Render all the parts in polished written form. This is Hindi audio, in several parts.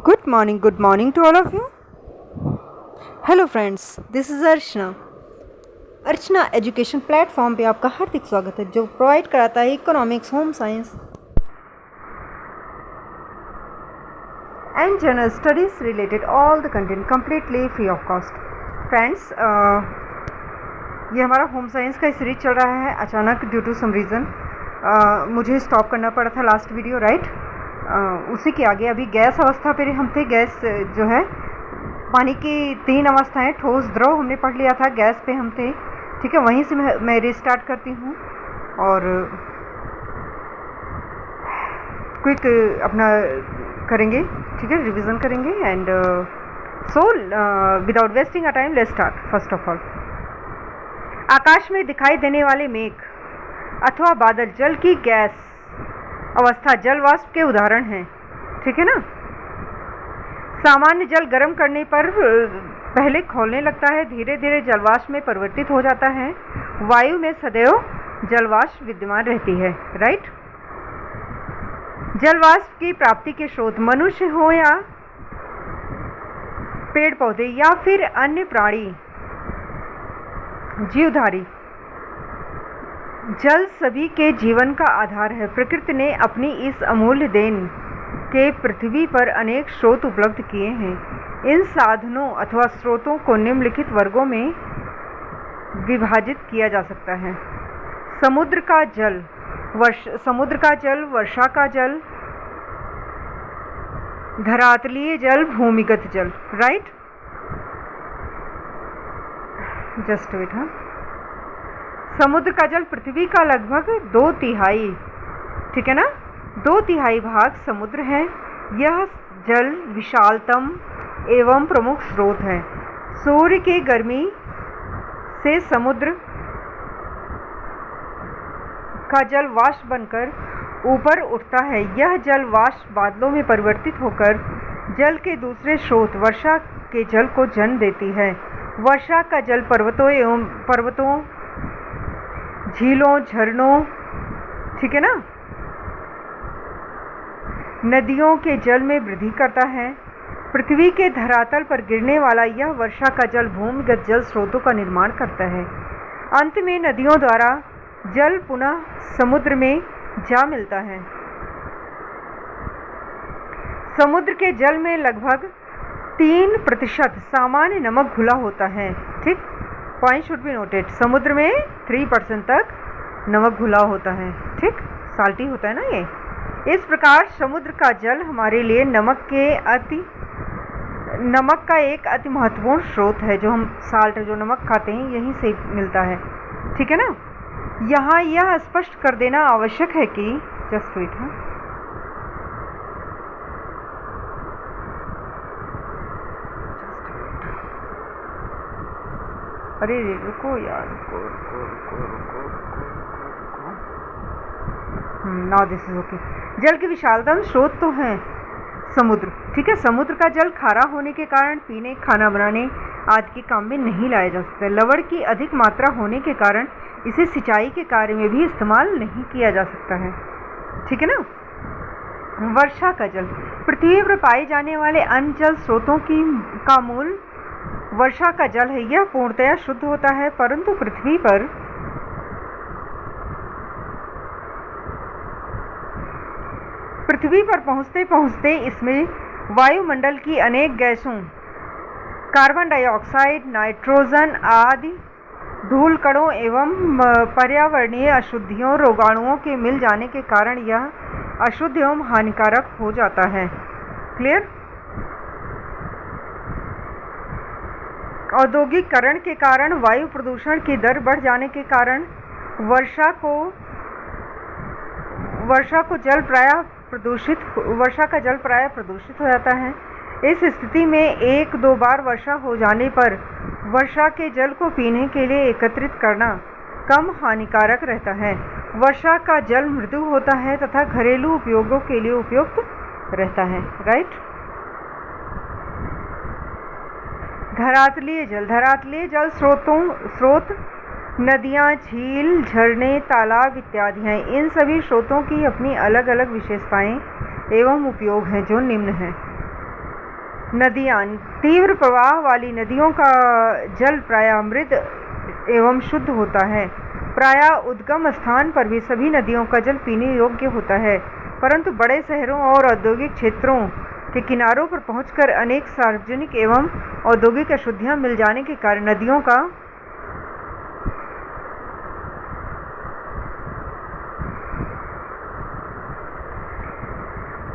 Good morning to all of you. Hello friends, this is Archana. Archana education platform पे आपका हार्दिक स्वागत है, जो प्रोवाइड कराता है economics, home science and general studies related all the content completely free of cost. Friends, ये हमारा होम साइंस का सीरीज चल रहा है। अचानक ड्यू टू सम रीज़न मुझे स्टॉप करना पड़ा था लास्ट वीडियो, राइट। उसी के आगे अभी गैस अवस्था पे हम थे। गैस जो है पानी की 3 अवस्थाएं, ठोस, द्रव हमने पढ़ लिया था। गैस पे हम थे, ठीक है। वहीं से मैं रिस्टार्ट करती हूँ और क्विक अपना करेंगे, ठीक है, रिवीजन करेंगे। And so without wasting a time let's start. First of all, आकाश में दिखाई देने वाले मेघ अथवा बादल जल की गैस अवस्था जल वाष्प के उदाहरण हैं, ठीक है ना। सामान्य जल गर्म करने पर पहले खौलने लगता है, धीरे धीरे जलवाष्प में परिवर्तित हो जाता है। वायु में सदैव जलवाष्प विद्यमान रहती है, राइट। जलवाष्प की प्राप्ति के स्रोत मनुष्य हो या पेड़ पौधे या फिर अन्य प्राणी जीवधारी, जल सभी के जीवन का आधार है। प्रकृति ने अपनी इस अमूल्य देन के पृथ्वी पर अनेक स्रोत उपलब्ध किए हैं। इन साधनों अथवा स्रोतों को निम्नलिखित वर्गों में विभाजित किया जा सकता है। समुद्र का जल, वर्षा का जल, धरातलीय जल, भूमिगत जल, राइट। Just wait. हाँ, समुद्र का जल पृथ्वी का लगभग 2/3, ठीक है ना, 2/3 भाग समुद्र है। यह जल विशालतम एवं प्रमुख स्रोत है। सूर्य की गर्मी से समुद्र का जल वाष्प बनकर ऊपर उठता है। यह जल वाष्प बादलों में परिवर्तित होकर जल के दूसरे स्रोत वर्षा के जल को जन्म देती है। वर्षा का जल पर्वतों, झीलों, झरनों, ठीक है ना, नदियों के जल में वृद्धि करता है। पृथ्वी के धरातल पर गिरने वाला यह वर्षा का जल भूमिगत जल स्रोतों का निर्माण करता है। अंत में नदियों द्वारा जल पुनः समुद्र में जा मिलता है। समुद्र के जल में लगभग 3% सामान्य नमक घुला होता है, ठीक। Point should be noted. समुद्र में 3% तक नमक घुला होता है, ठीक, साल्टी होता है ना ये। इस प्रकार समुद्र का जल हमारे लिए नमक का एक अति महत्वपूर्ण स्रोत है। जो हम साल्ट, जो नमक खाते हैं, यहीं से मिलता है, ठीक है ना। यहाँ यह स्पष्ट कर देना आवश्यक है कि जस्ट वेट। हाँ, अरे रुको यार, नाउ दिस इज ओके। जल के विशालतम स्रोत तो हैं समुद्र, ठीक है। समुद्र का जल खारा होने के कारण पीने, खाना बनाने आदि के काम में नहीं लाया जा सकता। लवण की अधिक मात्रा होने के कारण इसे सिंचाई के कार्य में भी इस्तेमाल नहीं किया जा सकता है, ठीक है ना। वर्षा का जल पृथ्वी पर पाए जाने वाले अन्य जल स्रोतों का मूल वर्षा का जल है। यह पूर्णतया शुद्ध होता है, परंतु पृथ्वी पर पहुंचते पहुंचते इसमें वायुमंडल की अनेक गैसों, कार्बन डाइऑक्साइड, नाइट्रोजन आदि धूल कणों एवं पर्यावरणीय अशुद्धियों, रोगाणुओं के मिल जाने के कारण यह अशुद्ध एवं हानिकारक हो जाता है। क्लियर। औद्योगिकरण के कारण वायु प्रदूषण की दर बढ़ जाने के कारण वर्षा का जल प्रायः प्रदूषित हो जाता है। इस स्थिति में 1-2 बार वर्षा हो जाने पर वर्षा के जल को पीने के लिए एकत्रित करना कम हानिकारक रहता है। वर्षा का जल मृदु होता है तथा घरेलू उपयोगों के लिए उपयुक्त रहता है, राइट। धरातलीय जल स्रोत नदियाँ, झील, झरने, तालाब इत्यादि हैं। इन सभी स्रोतों की अपनी अलग अलग विशेषताएं एवं उपयोग हैं, जो निम्न हैं। नदियाँ, तीव्र प्रवाह वाली नदियों का जल प्रायः मृद एवं शुद्ध होता है। प्रायः उद्गम स्थान पर भी सभी नदियों का जल पीने योग्य होता है, परंतु बड़े शहरों और औद्योगिक क्षेत्रों के किनारों पर पहुंचकर अनेक सार्वजनिक एवं औद्योगिक अशुद्धियां मिल जाने के कारण नदियों का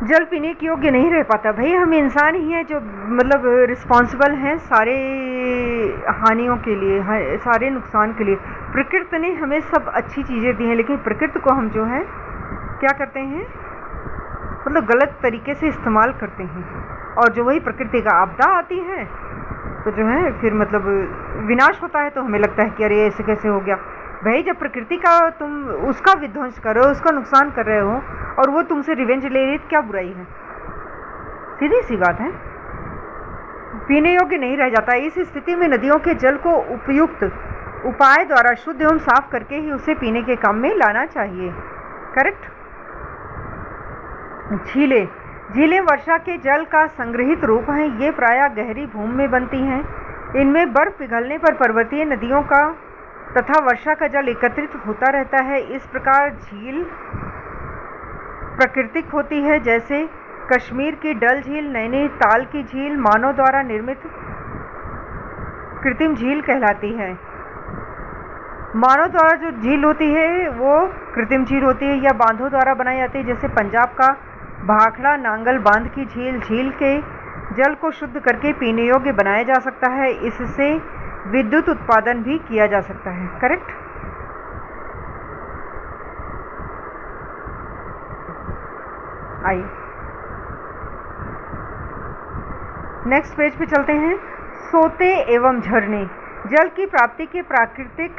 जल पीने के योग्य नहीं रह पाता। भाई हम इंसान ही हैं जो मतलब रिस्पॉन्सिबल हैं सारे हानियों के लिए, सारे नुकसान के लिए। प्रकृति ने हमें सब अच्छी चीज़ें दी हैं, लेकिन प्रकृति को हम जो है क्या करते हैं, मतलब गलत तरीके से इस्तेमाल करते हैं, और जो वही प्रकृति का आपदा आती है तो जो है फिर मतलब विनाश होता है, तो हमें लगता है कि अरे ऐसे कैसे हो गया। भाई जब प्रकृति का तुम उसका विध्वंस कर रहे हो, उसका नुकसान कर रहे हो, और वो तुमसे रिवेंज ले रही है, क्या बुराई है? सीधी सी बात है, पीने योग्य नहीं रह जाता। इस स्थिति में नदियों के जल को उपयुक्त उपाय द्वारा शुद्ध एवं साफ करके ही उसे पीने के काम में लाना चाहिए। करेक्ट। झीलें, झीलें वर्षा के जल का संग्रहित रूप हैं। ये प्रायः गहरी भूमि में बनती हैं। इनमें बर्फ पिघलने पर पर्वतीय नदियों का तथा वर्षा का जल एकत्रित होता रहता है। इस प्रकार झील प्राकृतिक होती है, जैसे कश्मीर की डल झील, नैनीताल की झील मानव द्वारा निर्मित कृत्रिम झील कहलाती है। मानव द्वारा जो झील होती है वो कृत्रिम झील होती है, या बांधों द्वारा बनाई जाती है, जैसे पंजाब का भाखड़ा नांगल बांध की झील। झील के जल को शुद्ध करके पीने योग्य बनाया जा सकता है। इससे विद्युत उत्पादन भी किया जा सकता है। करेक्ट। आइए नेक्स्ट पेज पे चलते हैं। सोते एवं झरने, जल की प्राप्ति के प्राकृतिक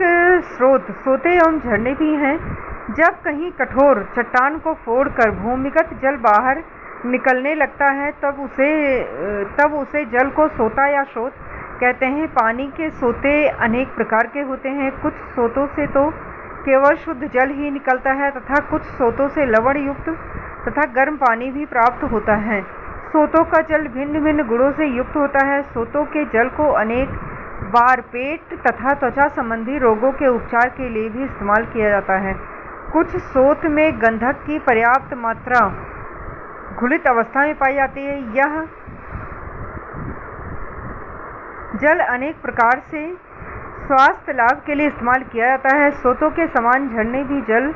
स्रोत सोते एवं झरने भी हैं। जब कहीं कठोर चट्टान को फोड़कर भूमिगत जल बाहर निकलने लगता है तब उसे जल को सोता या स्रोत कहते हैं। पानी के सोते अनेक प्रकार के होते हैं। कुछ सोतों से तो केवल शुद्ध जल ही निकलता है तथा कुछ सोतों से लवण युक्त तथा गर्म पानी भी प्राप्त होता है। सोतों का जल भिन्न भिन्न गुणों से युक्त होता है। सोतों के जल को अनेक बार पेट तथा त्वचा संबंधी रोगों के उपचार के लिए भी इस्तेमाल किया जाता है। कुछ सोत में गंधक की पर्याप्त मात्रा घुलित अवस्था में पाई जाती है। यह जल अनेक प्रकार से स्वास्थ्य लाभ के लिए इस्तेमाल किया जाता है। सोतों के समान झरने भी जल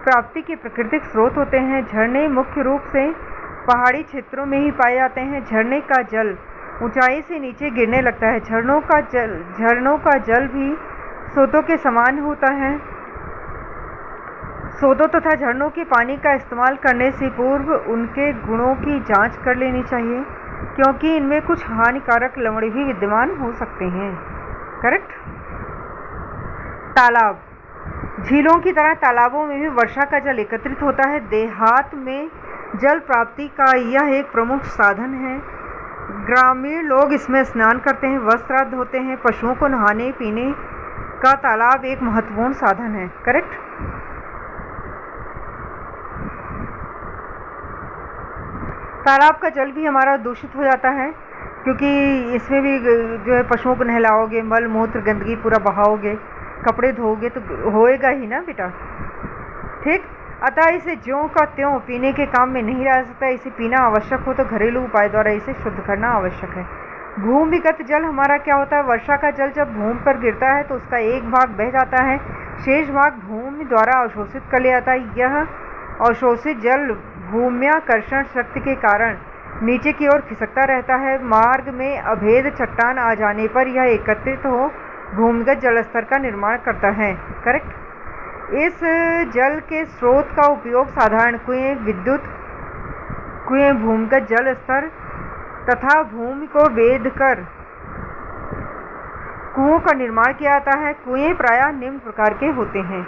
प्राप्ति के प्राकृतिक स्रोत होते हैं। झरने मुख्य रूप से पहाड़ी क्षेत्रों में ही पाए जाते हैं। झरने का जल ऊंचाई से नीचे गिरने लगता है। झरनों का जल भी सोतों के समान होता है। सोतों तथा झरनों के पानी का इस्तेमाल करने से पूर्व उनके गुणों की जांच कर लेनी चाहिए, क्योंकि इनमें कुछ हानिकारक लवण भी विद्यमान हो सकते हैं। करेक्ट। तालाब, झीलों की तरह तालाबों में भी वर्षा का जल एकत्रित होता है। देहात में जल प्राप्ति का यह एक प्रमुख साधन है। ग्रामीण लोग इसमें स्नान करते हैं, वस्त्र धोते हैं, पशुओं को नहाने पीने का तालाब एक महत्वपूर्ण साधन है। करेक्ट। तालाब का जल भी हमारा दूषित हो जाता है, क्योंकि इसमें भी जो है पशुओं को नहलाओगे, मल मूत्र गंदगी पूरा बहाओगे, कपड़े धोओगे तो होएगा ही ना बेटा। ठीक। अतः इसे ज्यों का त्यों पीने के काम में नहीं ला सकता। इसे पीना आवश्यक हो तो घरेलू उपाय द्वारा इसे शुद्ध करना आवश्यक है। भूमिगत जल हमारा क्या होता है? वर्षा का जल जब भूमि पर गिरता है तो उसका एक भाग बह जाता है, शेष भाग भूमि द्वारा अवशोषित कर लिया जाता है। यह अवशोषित जल भूम्याकर्षण शक्ति के कारण नीचे की ओर खिसकता रहता है। मार्ग में अभेद चट्टान आ जाने पर यह एकत्रित हो भूमिगत जल स्तर का निर्माण करता है। करेक्ट। इस जल के स्रोत का उपयोग साधारण कुएं, विद्युत कुएं, भूमिगत जल स्तर तथा भूमि को वेद कर कुओं का निर्माण किया जाता है। कुएं प्रायः निम्न प्रकार के होते हैं।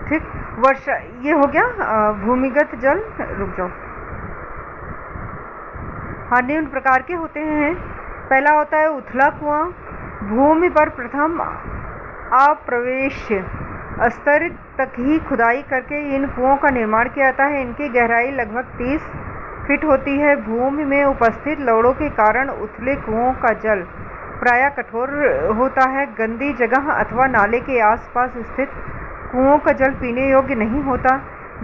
ठीक। वर्षा ये हो गया भूमिगत जल। रुक जाओ। हाँ, निम्न प्रकार के होते हैं। पहला होता है उथला कुआं, भूमि पर प्रथम अप्रवेश स्तर तक ही खुदाई करके इन कुओं का निर्माण किया जाता है। इनकी गहराई लगभग 30 फीट होती है। भूमि में उपस्थित लवणों के कारण उथले कुओं का जल प्रायः कठोर होता है। गंदी जगह अथवा नाले के आसपास स्थित कुओं का जल पीने योग्य नहीं होता।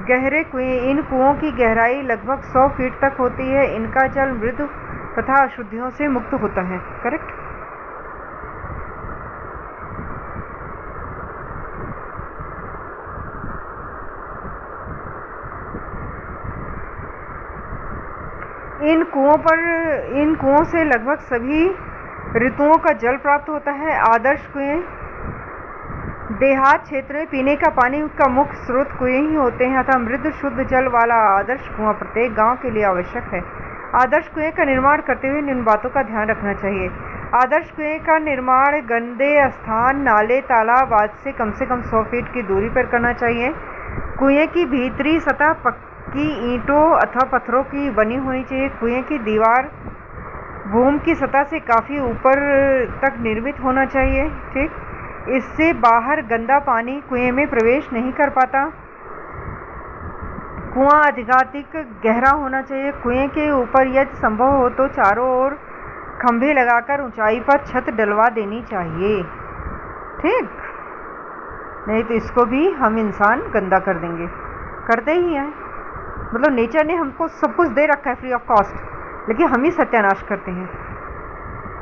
गहरे कुएं, इन कुओं की गहराई लगभग 100 फीट तक होती है। इनका जल मृदु तथा अशुद्धियों से मुक्त होता है। करेक्ट। इन कुओं से लगभग सभी ऋतुओं का जल प्राप्त होता है। आदर्श कुएं देहात क्षेत्र में पीने का पानी का मुख्य स्रोत कुएं ही होते हैं अतः मृदु शुद्ध जल वाला आदर्श कुआं प्रत्येक गांव के लिए आवश्यक है। आदर्श कुएं का निर्माण करते हुए निम्न बातों का ध्यान रखना चाहिए। आदर्श कुएं का निर्माण गंदे स्थान, नाले, तालाब आदि से कम 100 फीट की दूरी पर करना चाहिए। कुएं की भीतरी सतह पक्की ईंटों अथवा पत्थरों की बनी होनी चाहिए। कुएं की दीवार भूमि की सतह से काफ़ी ऊपर तक निर्मित होना चाहिए। ठीक, इससे बाहर गंदा पानी कुएं में प्रवेश नहीं कर पाता। कुआं अधिकाधिक गहरा होना चाहिए। कुएं के ऊपर यदि संभव हो तो चारों ओर खंभे लगाकर ऊंचाई पर छत डलवा देनी चाहिए। ठीक, नहीं तो इसको भी हम इंसान गंदा कर देंगे, करते ही हैं। मतलब नेचर ने हमको सब कुछ दे रखा है फ्री ऑफ कॉस्ट, लेकिन हम ही सत्यानाश करते हैं।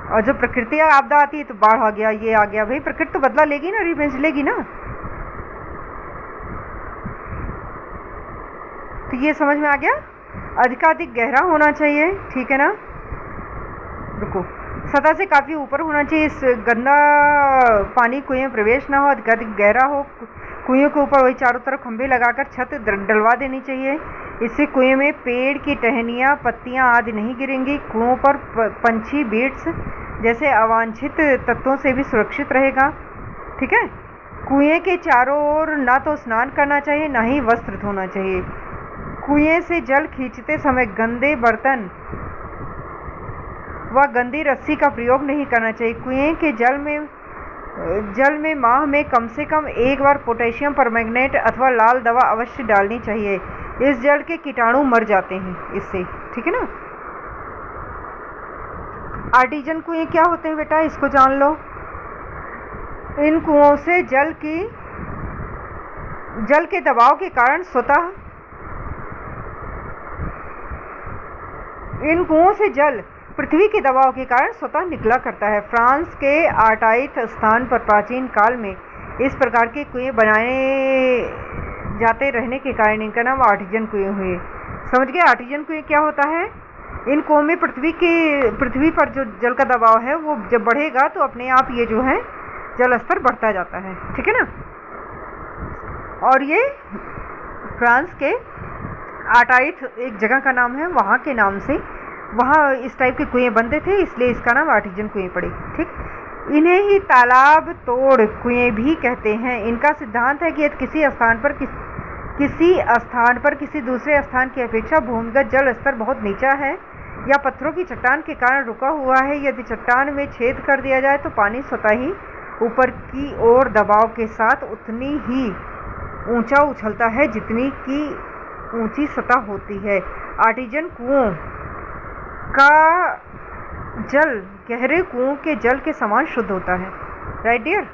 और जब प्रकृति आपदा आती है तो बाढ़ आ गया, ये आ गया, भाई प्रकृति तो बदला लेगी ना, रिवेंज लेगी ना। तो ये समझ में आ गया। अधिकाधिक गहरा होना चाहिए, ठीक है ना। रुको, सतह से काफ़ी ऊपर होना चाहिए। इस गंदा पानी कुएं में प्रवेश ना हो, अधिकाधिक गहरा हो। कुएं के ऊपर वही चारों तरफ खंभे लगाकर छत डलवा देनी चाहिए। इससे कुएं में पेड़ की टहनियाँ, पत्तियाँ आदि नहीं गिरेंगी। कुओं पर पंछी, बीट्स जैसे अवांछित तत्वों से भी सुरक्षित रहेगा। ठीक है। कुएं के चारों ओर ना तो स्नान करना चाहिए, ना ही वस्त्र धोना चाहिए। कुएं से जल खींचते समय गंदे बर्तन व गंदी रस्सी का प्रयोग नहीं करना चाहिए। कुएं के जल में माह में कम से कम एक बार पोटेशियम परमैंगनेट अथवा लाल दवा अवश्य डालनी चाहिए। इस जल के कीटाणु मर जाते हैं इससे, ठीक है ना। आर्टिजन कुएं क्या होते हैं बेटा, इसको जान लो। इन कुओं से जल के दबाव के कारण स्वतः इन कुओं से जल पृथ्वी के दबाव के कारण स्वतः निकला करता है। फ्रांस के आर्टाइथ स्थान पर प्राचीन काल में इस प्रकार के कुएं बनाए जाते रहने के कारण इनका नाम आर्टिजन कुएं हुए। समझ गए आर्टिजन कुएं क्या होता है। इन कुओं में पृथ्वी पर जो जल का दबाव है वो जब बढ़ेगा तो अपने आप ये जो है जल स्तर बढ़ता जाता है, ठीक है ना। और ये फ्रांस के आर्टाइथ एक जगह का नाम है, वहाँ के नाम से वहाँ इस टाइप के कुएं बनते थे, इसलिए इसका नाम आर्टिजन कुएं पड़े। ठीक, इन्हें ही तालाब तोड़ कुएं भी कहते हैं। इनका सिद्धांत है कि यदि किसी स्थान पर किसी दूसरे स्थान की अपेक्षा भूमिगत जल स्तर बहुत नीचा है या पत्थरों की चट्टान के कारण रुका हुआ है, यदि चट्टान में छेद कर दिया जाए तो पानी स्वतः ही ऊपर की ओर दबाव के साथ उतनी ही ऊंचा उछलता है जितनी की ऊंची सतह होती है। आर्टिजन कुओं का जल गहरे कुओं के जल के समान शुद्ध होता है। Right dear.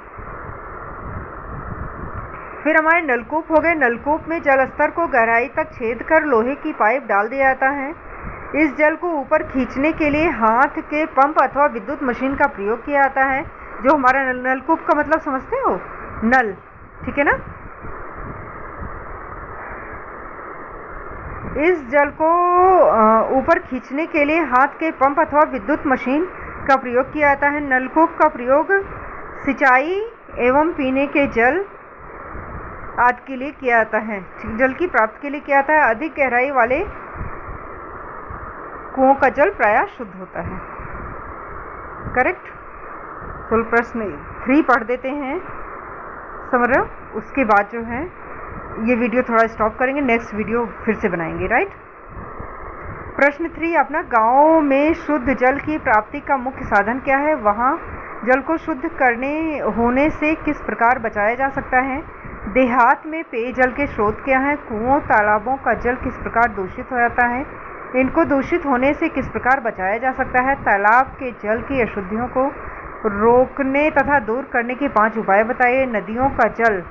फिर हमारे नलकूप हो गए। नलकूप में जल स्तर को गहराई तक छेद कर लोहे की पाइप डाल दिया जाता है। इस जल को ऊपर खींचने के लिए हाथ के पंप अथवा विद्युत मशीन का प्रयोग किया जाता है। जो हमारा नलकूप का मतलब समझते हो, नल, ठीक है ना। इस जल को ऊपर खींचने के लिए हाथ के पंप अथवा विद्युत मशीन का प्रयोग किया जाता है। नलकूप का प्रयोग सिंचाई एवं पीने के जल आदि के लिए किया जाता है, जल की प्राप्ति के लिए किया जाता है। अधिक गहराई वाले कुओं का जल प्रायः शुद्ध होता है। करेक्ट। चलो प्रश्न 3 पढ़ देते हैं, समझ रहे हो। उसके बाद जो है ये वीडियो थोड़ा स्टॉप करेंगे, नेक्स्ट वीडियो फिर से बनाएंगे। राइट। प्रश्न 3 अपना, गाँव में शुद्ध जल की प्राप्ति का मुख्य साधन क्या है? वहाँ जल को शुद्ध करने होने से किस प्रकार बचाया जा सकता है? देहात में पेयजल के स्रोत क्या हैं? कुओं तालाबों का जल किस प्रकार दूषित हो जाता है? इनको दूषित होने से किस प्रकार बचाया जा सकता है? तालाब के जल की अशुद्धियों को रोकने तथा दूर करने के 5 उपाय बताइए। नदियों का जल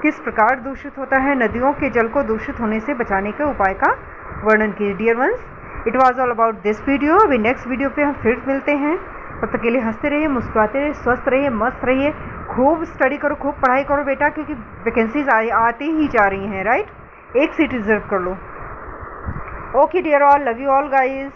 किस प्रकार दूषित होता है? नदियों के जल को दूषित होने से बचाने के उपाय का वर्णन कीजिए। Dear ones, it was all about this video. अभी नेक्स्ट वीडियो पे हम फिर मिलते हैं। तब तक के लिए हंसते रहिए, मुस्कुराते रहिए, स्वस्थ रहिए, मस्त रहिए। खूब स्टडी करो, खूब पढ़ाई करो बेटा, क्योंकि वैकेंसीज आती ही जा रही हैं, राइट? एक सीट रिजर्व कर लो। Okay dear all, love you all guys.